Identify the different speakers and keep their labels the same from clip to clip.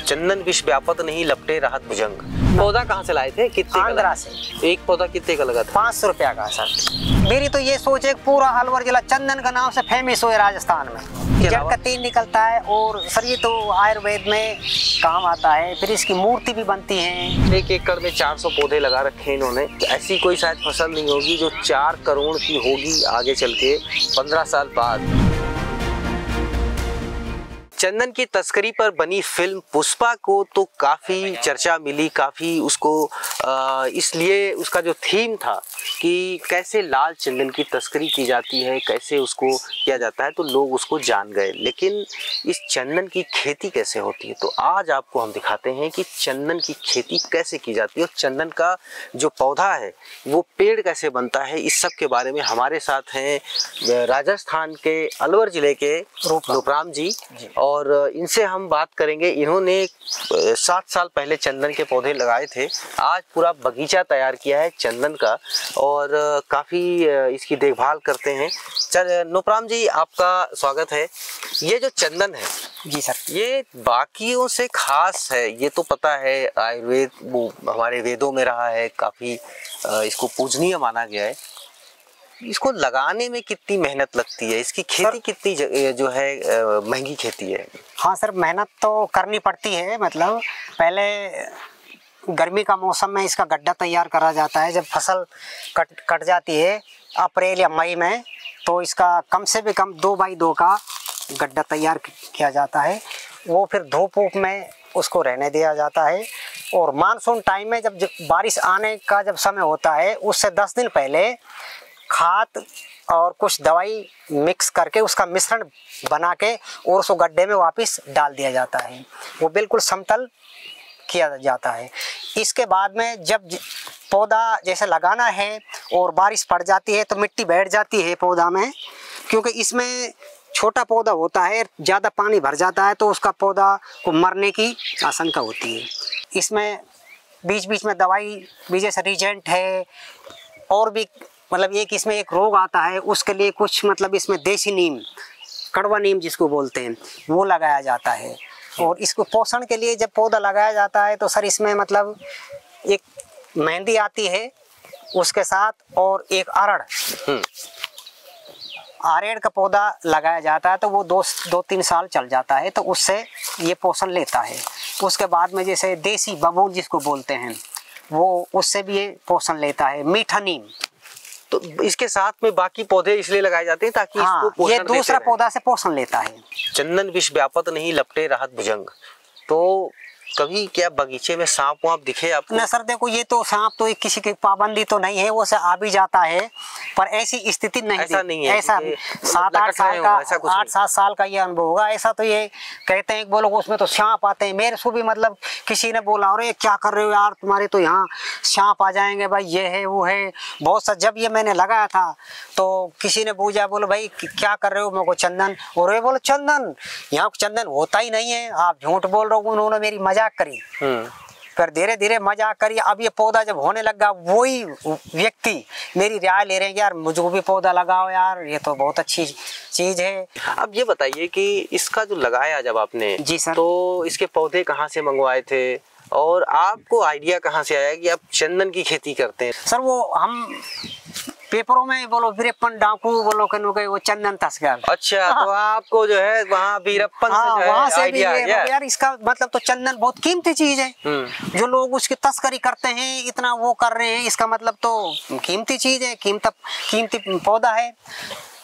Speaker 1: चंदन विष व्यापत नहीं लपटे राहत भुजंग। पौधा कहाँ से लाए थे? कितने का
Speaker 2: आंध्रा
Speaker 1: लगा?
Speaker 2: से।
Speaker 1: एक पौधा कितने का लगा था?
Speaker 2: 500 रुपया का सर। मेरी तो ये सोच है पूरा अलवर जिला चंदन का नाम से फेमस हो राजस्थान में। जड़ का तेल निकलता है और सर ये तो आयुर्वेद में काम आता है, फिर इसकी मूर्ति भी बनती है।
Speaker 1: 1 एकड़ में 400 पौधे लगा रखे हैं इन्होंने। ऐसी कोई शायद फसल नहीं होगी जो 4 करोड़ की होगी आगे चल के 15 साल बाद। चंदन की तस्करी पर बनी फिल्म पुष्पा को तो काफ़ी चर्चा मिली, काफ़ी उसको इसलिए उसका जो थीम था कि कैसे लाल चंदन की तस्करी की जाती है, कैसे उसको किया जाता है, तो लोग उसको जान गए। लेकिन इस चंदन की खेती कैसे होती है, तो आज आपको हम दिखाते हैं कि चंदन की खेती कैसे की जाती है और चंदन का जो पौधा है वो पेड़ कैसे बनता है। इस सब के बारे में हमारे साथ हैं राजस्थान के अलवर ज़िले के रूपराम जी, और इनसे हम बात करेंगे। इन्होंने 7 साल पहले चंदन के पौधे लगाए थे, आज पूरा बगीचा तैयार किया है चंदन का और काफ़ी इसकी देखभाल करते हैं। रूपराम जी, आपका स्वागत है। ये जो चंदन है
Speaker 2: जी सर,
Speaker 1: ये बाकियों से खास है, ये तो पता है, आयुर्वेद वो हमारे वेदों में रहा है, काफ़ी इसको पूजनीय माना गया है। इसको लगाने में कितनी मेहनत लगती है, इसकी खेती कितनी जो है महंगी खेती है?
Speaker 2: हाँ सर, मेहनत तो करनी पड़ती है। मतलब पहले गर्मी का मौसम में इसका गड्ढा तैयार करा जाता है। जब फसल कट जाती है अप्रैल या मई में, तो इसका कम से भी कम 2 बाई 2 का गड्ढा तैयार किया जाता है। वो फिर धूप वूप में उसको रहने दिया जाता है। और मानसून टाइम में जब बारिश आने का जब समय होता है, उससे 10 दिन पहले खाद और कुछ दवाई मिक्स करके उसका मिश्रण बना के और उसको गड्ढे में वापस डाल दिया जाता है। वो बिल्कुल समतल किया जाता है। इसके बाद में जब पौधा जैसे लगाना है और बारिश पड़ जाती है तो मिट्टी बैठ जाती है पौधा में, क्योंकि इसमें छोटा पौधा होता है, ज़्यादा पानी भर जाता है तो उसका पौधा को मरने की आशंका होती है। इसमें बीच बीच में दवाई भी जैसे रीजेंट है, और भी मतलब इसमें एक रोग आता है, उसके लिए कुछ मतलब इसमें देसी नीम, कड़वा नीम जिसको बोलते हैं, वो लगाया जाता है। और इसको पोषण के लिए जब पौधा लगाया जाता है तो सर इसमें मतलब एक मेहंदी आती है उसके साथ, और एक आरेड़ का पौधा लगाया जाता है, तो वो 2-3 साल चल जाता है, तो उससे ये पोषण लेता है। उसके बाद में जैसे देसी बबूल जिसको बोलते हैं, वो उससे भी ये पोषण लेता है। मीठा नीम,
Speaker 1: तो इसके साथ में बाकी पौधे इसलिए लगाए जाते हैं ताकि इसको पोषण
Speaker 2: ये दूसरा पौधा से पोषण लेता है।
Speaker 1: चंदन विष व्यापत नहीं लपटे राहत भुजंग। तो कभी क्या बगीचे में सांप वाप दिखे आपको?
Speaker 2: न सर, देखो ये तो सांप तो किसी की पाबंदी तो नहीं है, वो से आ भी जाता है, पर ऐसी स्थिति नहीं,
Speaker 1: ऐसा नहीं है।
Speaker 2: ऐसा 7-8 साल का 8-7 साल का ये अनुभव होगा। ऐसा तो ये कहते हैं कि वो लोग उसमें तो सांप आते हैं। मेरे से भी मतलब किसी ने बोला, अरे क्या कर रहे हो यार, तुम्हारे तो यहाँ सांप आ जाएंगे भाई, ये है वो है बहुत सा। जब ये मैंने लगाया था तो किसी ने पूछा, बोलो भाई क्या कर रहे हो? मेरे को चंदन, और ये बोलो चंदन, यहाँ चंदन होता ही नहीं है, आप झूठ बोल रहे हो। उन्होंने मेरी मजाक करी, फिर धीरे धीरे मजाक करी। अब ये पौधा जब होने लगा, वही व्यक्ति मेरी राय ले रहे हैं कि यार मुझको भी पौधा लगाओ यार, ये तो बहुत अच्छी चीज है।
Speaker 1: अब ये बताइए कि इसका जो लगाया जब आपने,
Speaker 2: जी सर,
Speaker 1: तो इसके पौधे कहाँ से मंगवाए थे और आपको आइडिया कहाँ से आया कि आप चंदन की खेती करते हैं?
Speaker 2: सर वो हम पेपरों में बोलो वीरप्पन डाकू बोलो कनो के वो चंदन तस्कर।
Speaker 1: अच्छा, तो आपको जो है वहाँ वीरप्पन से जो है
Speaker 2: वहाँ से
Speaker 1: आइडिया आ गया।
Speaker 2: यार इसका मतलब तो चंदन बहुत कीमती चीज है, जो लोग उसकी तस्करी करते हैं, इतना वो कर रहे हैं, इसका मतलब तो कीमती चीज है, कीमती पौधा है।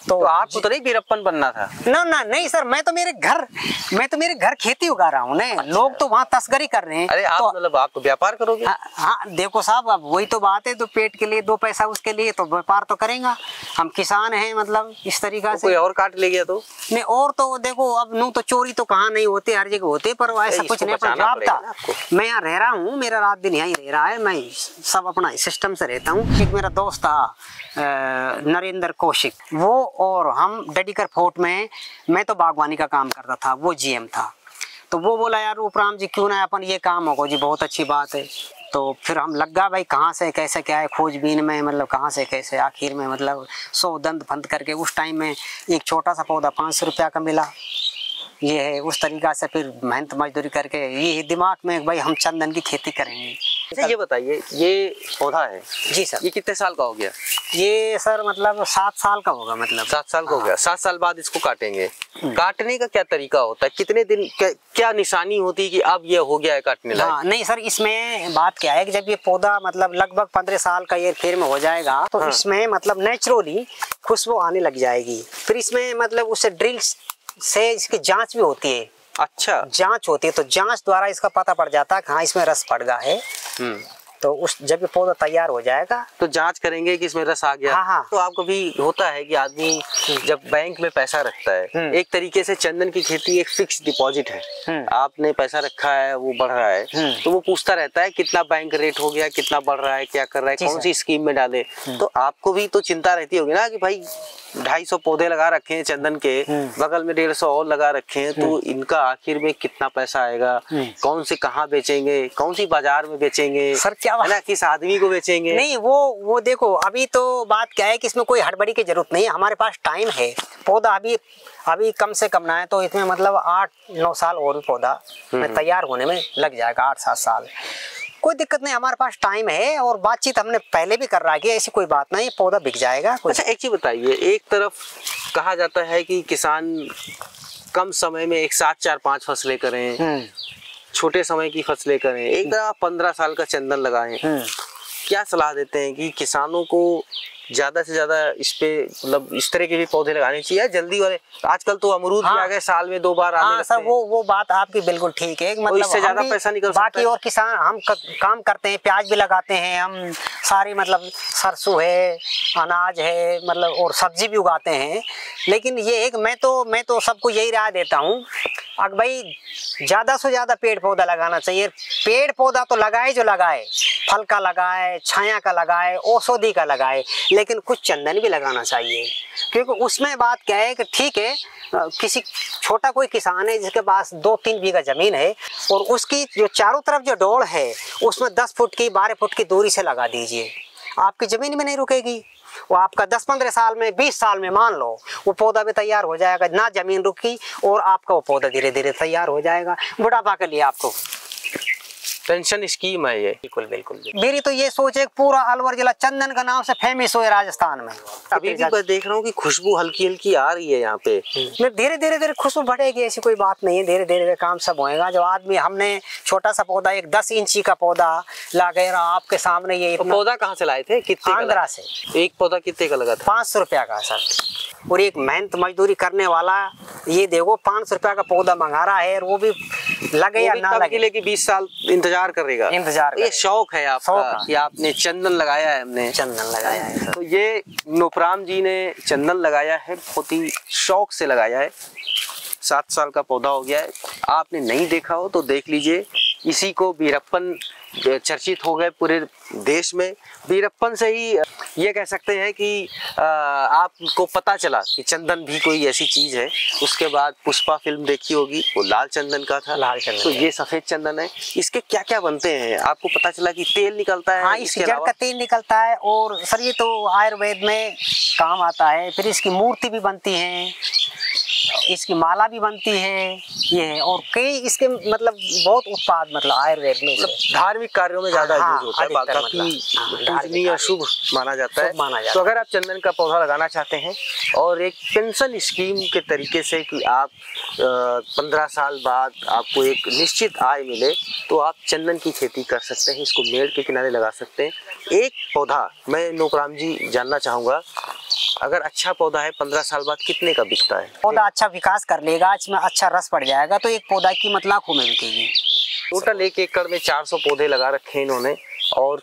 Speaker 1: तो आपको तो नहीं वीरप्पन बनना था?
Speaker 2: ना नहीं सर, मैं तो मेरे घर खेती उगा रहा हूँ। अच्छा। लोग तो वहाँ तस्करी कर रहे हैं।
Speaker 1: अरे आप
Speaker 2: तो,
Speaker 1: मतलब आप तो व्यापार करोगे?
Speaker 2: हाँ देखो साहब, अब वही तो बात है, तो पेट के लिए 2 पैसा उसके लिए तो व्यापार तो करेगा। हम किसान हैं, मतलब इस तरीका से।
Speaker 1: कोई और काट ले गया तो
Speaker 2: नहीं, और तो देखो अब नू तो चोरी तो कहाँ नहीं होते, हर जगह होते, पर ऐसा कुछ नहीं। अपना जॉब था, मैं यहाँ रह रहा हूँ, मेरा रात दिन यहीं रह रहा है, मैं सब अपना सिस्टम से रहता हूँ। एक मेरा दोस्त था नरेंद्र कौशिक, वो और हम डेडिकर फोर्ट में, मैं तो बागवानी का काम करता था, वो जीएम था। तो वो बोला यार रूपराम जी क्यों ना अपन ये काम होगा जी, बहुत अच्छी बात है। तो फिर हम लग गया भाई कहाँ से कैसे क्या है खोजबीन में, मतलब कहाँ से कैसे, आखिर में मतलब 100 दंत फंद करके उस टाइम में एक छोटा सा पौधा 500 रुपया का मिला। ये है। उस तरीका से फिर मेहनत मजदूरी करके ये दिमाग में भाई हम चंदन की खेती करेंगे।
Speaker 1: अच्छा ये बताइए, ये पौधा है
Speaker 2: जी सर,
Speaker 1: ये कितने साल का हो गया?
Speaker 2: ये सर मतलब 7 साल का होगा, मतलब
Speaker 1: 7 साल का हो गया। 7 साल बाद इसको काटेंगे। काटने का क्या तरीका होता है, कितने दिन, क्या निशानी होती है कि अब ये हो गया है काटने लायक?
Speaker 2: हाँ नहीं सर, इसमें बात क्या है कि जब ये पौधा मतलब लगभग 15 साल का ये फेर में हो जाएगा तो इसमें मतलब नेचुरली खुशबू आने लग जाएगी। फिर इसमें मतलब उससे ड्रिल से इसकी जांच भी होती है।
Speaker 1: अच्छा,
Speaker 2: जांच होती है, तो जांच द्वारा इसका पता पड़ जाता है कि हाँ इसमें रस पड़ गया है। तो उस जब ये पौधा तैयार हो जाएगा तो
Speaker 1: जांच करेंगे कि इसमें रस आ गया।
Speaker 2: हाँ।
Speaker 1: तो आपको भी होता है कि आदमी जब बैंक में पैसा रखता है, एक तरीके से चंदन की खेती एक फिक्स डिपॉजिट है, आपने पैसा रखा है वो बढ़ रहा है, तो वो पूछता रहता है कितना बैंक रेट हो गया, कितना बढ़ रहा है, क्या कर रहा है, कौन सी स्कीम में डाले। तो आपको भी तो चिंता रहती होगी ना कि भाई 250 पौधे लगा रखे हैं चंदन के, बगल में 150 और लगा रखे हैं, तो इनका आखिर में कितना पैसा आएगा, कौन से कहाँ बेचेंगे, कौन सी बाजार में बेचेंगे
Speaker 2: सर, क्या
Speaker 1: है ना, किस आदमी को बेचेंगे।
Speaker 2: नहीं वो देखो, अभी तो बात क्या है कि इसमें कोई हड़बड़ी की जरूरत नहीं है, हमारे पास टाइम है। पौधा अभी कम से कम ना है तो इसमें मतलब 8-9 साल और भी पौधा में तैयार होने में लग जाएगा, 8-7 साल, कोई दिक्कत नहीं, हमारे पास टाइम है। और बातचीत हमने पहले भी कर रहा है, ऐसी कोई बात नहीं, पौधा बिक जाएगा।
Speaker 1: अच्छा एक चीज बताइए, एक तरफ कहा जाता है कि किसान कम समय में एक साथ 4-5 फसलें करें, छोटे समय की फसलें करें, एक तरफ 15 साल का चंदन लगाएं, क्या सलाह देते हैं कि किसानों को ज्यादा से ज्यादा इस पे मतलब इस तरह के भी पौधे लगाने चाहिए, जल्दी वाले? आजकल तो अमरूद भी आ गए, साल में 2 बार आने लगते हैं।
Speaker 2: सर वो बात आपकी बिल्कुल ठीक है, मतलब
Speaker 1: इससे ज्यादा पैसा निकल सकता है।
Speaker 2: बाकी और किसान हम काम करते हैं, प्याज भी लगाते हैं हम, सारी मतलब सरसों है, अनाज है, मतलब और सब्जी भी उगाते हैं। लेकिन ये एक मैं तो सबको यही राय देता हूँ, अगर भाई ज्यादा से ज्यादा पेड़ पौधा लगाना चाहिए। पेड़ पौधा तो लगाए जो लगाए, फल का लगाए, छाया का लगाए, औषधि का लगाए, लेकिन कुछ चंदन भी लगाना चाहिए। क्योंकि उसमें बात क्या है कि ठीक है, किसी छोटा कोई किसान है जिसके पास 2-3 बीघा जमीन है और उसकी जो चारों तरफ जो डोल है उसमें 10 फुट की 12 फुट की दूरी से लगा दीजिए, आपकी जमीन में नहीं रुकेगी। वो आपका 10-15 साल में, 20 साल में मान लो वो पौधा भी तैयार हो जाएगा, ना जमीन रुकी और आपका वो पौधा धीरे धीरे तैयार हो जाएगा। बुढ़ापा के लिए आपको
Speaker 1: पेंशन स्कीम है ये। बिल्कुल बिल्कुल।
Speaker 2: मेरी तो ये सोच है पूरा अलवर जिला चंदन का नाम से फेमस हो है राजस्थान में।
Speaker 1: अभी भी मैं देख रहा हूँ कि खुशबू हल्की हल्की आ रही है यहाँ पे।
Speaker 2: धीरे धीरे खुशबू बढ़ेगी, ऐसी कोई बात नहीं है, धीरे धीरे काम सब होएगा। जो आदमी हमने छोटा सा पौधा, एक 10 इंची का पौधा ला गए आपके सामने, ये
Speaker 1: पौधा कहाँ से लाए थे, कितने?
Speaker 2: आंध्रा से।
Speaker 1: एक पौधा कितने का लगा था?
Speaker 2: 500 रुपया का सर। और एक मेहनत मजदूरी करने वाला ये देखो 500 रुपया का पौधा मंगा रहा है, और वो भी लगे या ना लगे,
Speaker 1: लेकिन 20 साल इंतजार करेगा। ये शौक है आपका कि आपने चंदन लगाया है। हमने चंदन लगाया है, तो ये नोपराम जी ने चंदन लगाया है, बहुत ही शौक से लगाया है। 7 साल का पौधा हो गया है। आपने नहीं देखा हो तो देख लीजिए। इसी को वीरप्पन चर्चित हो गए पूरे देश में। वीरप्पन से ही ये कह सकते हैं कि आपको पता चला कि चंदन भी कोई ऐसी चीज है। उसके बाद पुष्पा फिल्म देखी होगी, वो लाल चंदन का था।
Speaker 2: लाल चंदन।
Speaker 1: तो ये सफेद चंदन है। इसके क्या क्या बनते हैं आपको पता चला कि तेल निकलता है?
Speaker 2: हाँ, इसकी जड़ का तेल निकलता है। और सर ये तो आयुर्वेद में काम आता है। फिर इसकी मूर्ति भी बनती है, इसकी माला भी बनती है, ये है। और कई इसके मतलब बहुत उत्पाद मतलब आयुर्वेद में
Speaker 1: धार्मिक कार्यों में ज्यादा यूज होता है, काफी पूजनीय शुभ माना जाता है। तो अगर आप चंदन का पौधा लगाना चाहते हैं और एक पेंशन स्कीम के तरीके से कि आप 15 साल बाद आपको एक निश्चित आय मिले, तो आप चंदन की खेती कर सकते हैं। इसको मेड़ के किनारे लगा सकते हैं। एक पौधा मैं नोपराम जी जानना चाहूंगा, अगर अच्छा पौधा है 15 साल बाद कितने का बिकता है?
Speaker 2: पौधा अच्छा विकास कर लेगा, इसमें अच्छा रस पड़ जाएगा, तो एक पौधा की कीमत लाखों में बिकेगी।
Speaker 1: टोटल 1 एकड़ में 400 पौधे लगा रखे हैं इन्होंने। और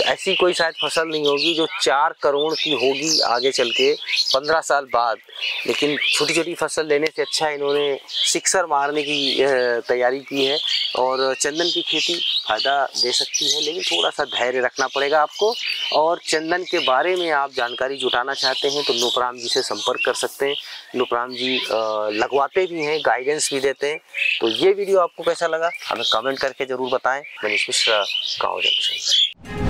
Speaker 1: ऐसी कोई शायद फसल नहीं होगी जो 4 करोड़ की होगी आगे चल के 15 साल बाद। लेकिन छोटी छोटी फसल लेने से अच्छा इन्होंने सिक्सर मारने की तैयारी की है। और चंदन की खेती फ़ायदा दे सकती है, लेकिन थोड़ा सा धैर्य रखना पड़ेगा आपको। और चंदन के बारे में आप जानकारी जुटाना चाहते हैं तो नोपराम जी से संपर्क कर सकते हैं। नोपराम जी लगवाते भी हैं, गाइडेंस भी देते हैं। तो ये वीडियो आपको कैसा लगा हमें कमेंट करके ज़रूर बताएं। मनीष मिश्रा, गाँव जंक्शन।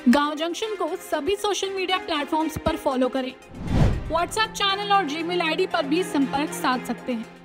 Speaker 3: गाँव जंक्शन को सभी सोशल मीडिया प्लेटफॉर्म्स पर फॉलो करें। व्हाट्सएप चैनल और जीमेल आईडी पर भी संपर्क साध सकते हैं।